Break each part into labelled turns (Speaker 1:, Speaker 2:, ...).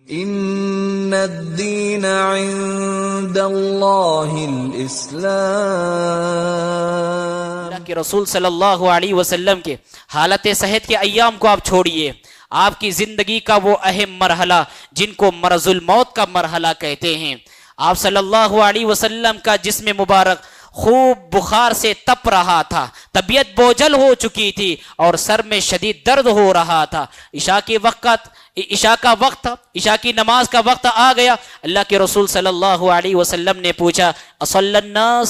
Speaker 1: ان الدین عند اللہ الاسلام۔
Speaker 2: اللہ کے رسول صلی اللہ علیہ وسلم کے حالت صحت کے ایام کو آپ چھوڑیے، آپ کی زندگی کا وہ اہم مرحلہ جن کو مرض الموت کا مرحلہ کہتے ہیں، آپ صلی اللہ علیہ وسلم کا جسم مبارک خوب بخار سے تپ رہا تھا، طبیعت بوجھل ہو چکی تھی اور سر میں شدید درد ہو رہا تھا۔ عشاء کا وقت، عشاء کی نماز کا وقت آ گیا۔ اللہ کے رسول صلی اللہ علیہ وسلم نے پوچھا اصلی الناس،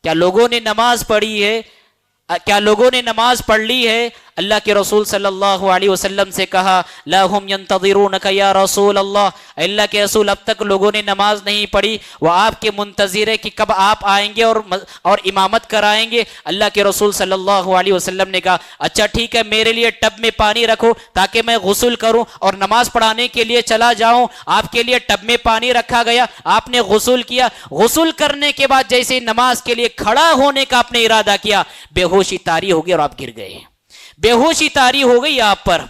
Speaker 2: کیا لوگوں نے نماز پڑھی ہے؟ کیا لوگوں نے نماز پڑھ لی ہے؟ اللہ کے رسول صلی اللہ علیہ وسلم سے کہا لا هم ينتظرونك یا رسول اللہ، اللہ کے رسول اب تک لوگوں نے نماز نہیں پڑھی، وہ آپ کے منتظر ہے کہ کب آپ آئیں گے اور امامت کرائیں گے۔ اللہ کے رسول صلی اللہ علیہ وسلم نے کہا اچھا ٹھیک ہے، میرے لیے ٹب میں پانی رکھو تاکہ میں غسل کروں اور نماز پڑھانے کے لیے چلا جاؤں۔ آپ کے لیے ٹب میں پانی رکھا گیا، آپ نے غسل کیا، غسل کرنے کے بعد جیسے نماز کے لیے کھڑا ہونے کا آپ نے ارادہ کیا، بے ہوشی طاری ہو گئی اور آپ گر گئے، بے ہوشی طاری ہو گئی آپ پر۔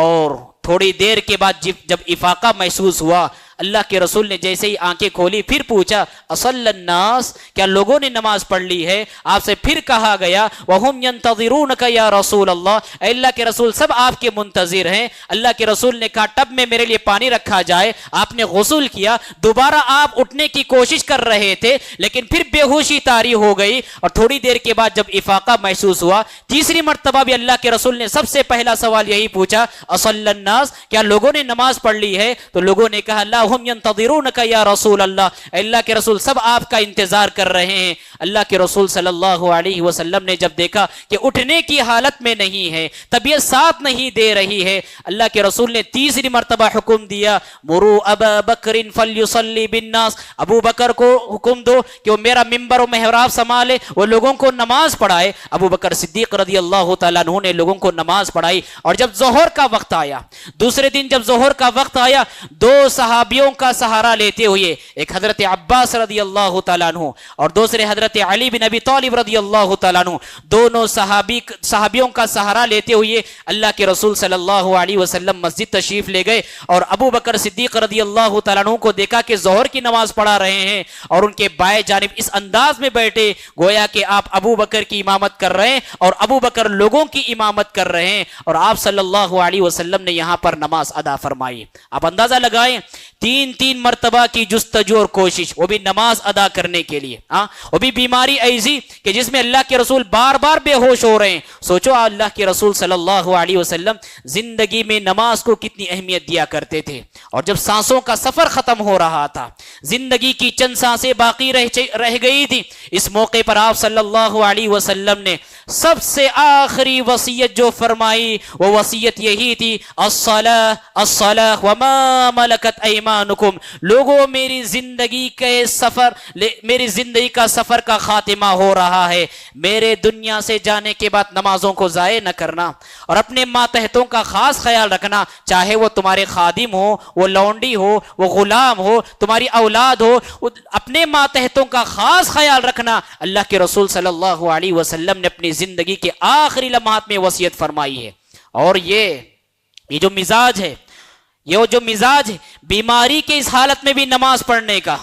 Speaker 2: اور تھوڑی دیر کے بعد جب افاقہ محسوس ہوا، اللہ کے رسول نے جیسے ہی آنکھیں کھولی پھر پوچھا اصلی الناس، کیا لوگوں نے نماز پڑھ لی ہے؟ آپ سے پھر کہا گیا وَهُمْ يَنْتَظِرُونَكَ یا رسول اللہ، اے اللہ کے رسول سب آپ کے منتظر ہیں۔ اللہ کے رسول نے کہا ٹب میں میرے لیے پانی رکھا جائے، آپ نے غسل کیا، دوبارہ آپ اٹھنے کی کوشش کر رہے تھے لیکن پھر بے ہوشی طاری ہو گئی، اور تھوڑی دیر کے بعد جب افاقہ محسوس ہوا، تیسری مرتبہ بھی اللہ کے رسول نے سب سے پہلا سوال یہی پوچھا اصلی الناس، کیا لوگوں نے نماز پڑھ لی ہے؟ تو لوگوں نے کہا لا ہم ينتظرونک یا رسول اللہ، اللہ کے رسول سب آپ کا انتظار کر رہے ہیں۔ اللہ کے رسول صلی اللہ علیہ وسلم نے جب دیکھا کہ اٹھنے کی حالت میں نہیں ہے، طبیعت ساتھ نہیں دے رہی ہے، اللہ کے رسول نے تیسری مرتبہ حکم دیا مروا ابا بکر فلیصلی بالناس، ابو بکر کو حکم دو کہ وہ میرا ممبر و محراب سنبھالے، وہ لوگوں کو نماز پڑھائے۔ ابو بکر صدیق رضی اللہ تعالیٰ عنہ نے لوگوں کو نماز پڑھائی، اور جب ظہر کا وقت آیا، دوسرے دن جب ظہر کا وقت آیا، دو صحابیوں کا سہارا لیتے ہوئے، ایک حضرت عباس رضی اللہ تعالیٰ عنہ اور دوسرے حضرت علی بن ابی طالب رضی اللہ تعالیٰ عنہ، دونوں صحابیوں کا سہارا لیتے ہوئے اللہ کے رسول صلی اللہ علیہ وسلم مسجد تشریف لے گئے، اور ابو بکر صدیق رضی اللہ تعالیٰ عنہ کو دیکھا کہ ظہر کی نماز پڑھا رہے ہیں اور ان کے بائیں جانب اس انداز میں بیٹھے گویا کہ آپ ابو بکر کی امامت کر رہے ہیں اور ابو بکر لوگوں کی امامت کر رہے ہیں، اور آپ صلی اللہ علیہ وسلم نے یہاں پر نماز ادا فرمائی۔ آپ اندازہ لگائیں، تین مرتبہ کی جستجو اور کوشش، وہ بھی نماز ادا کرنے کے لیے، وہ بھی بیماری ایسی کہ جس میں اللہ کے رسول بار بار بے ہوش ہو رہے ہیں۔ سوچو اللہ کے رسول صلی اللہ علیہ وسلم زندگی میں نماز کو کتنی اہمیت دیا کرتے تھے، اور جب سانسوں کا سفر ختم ہو رہا تھا، زندگی کی چند سانسیں باقی رہ گئی تھی، اس موقع پر آپ صلی اللہ علیہ وسلم نے سب سے آخری وصیت جو فرمائی، وہ وصیت یہی تھی الصلاۃ الصلاۃ وما ملکت ایمانکم، لوگوں میری زندگی کا سفر کا خاتمہ ہو رہا ہے، میرے دنیا سے جانے کے بعد نمازوں کو ضائع نہ کرنا، اور اپنے ماتحتوں کا خاص خیال رکھنا، چاہے وہ تمہارے خادم ہو، وہ لونڈی ہو، وہ غلام ہو، تمہاری اولاد ہو، اپنے ماتحتوں کا خاص خیال رکھنا۔ اللہ کے رسول صلی اللہ علیہ وسلم نے اپنی زندگی کے آخری لمحات میں وصیت فرمائی ہے، اور یہ جو مزاج ہے، بیماری کے اس حالت میں بھی نماز پڑھنے کا،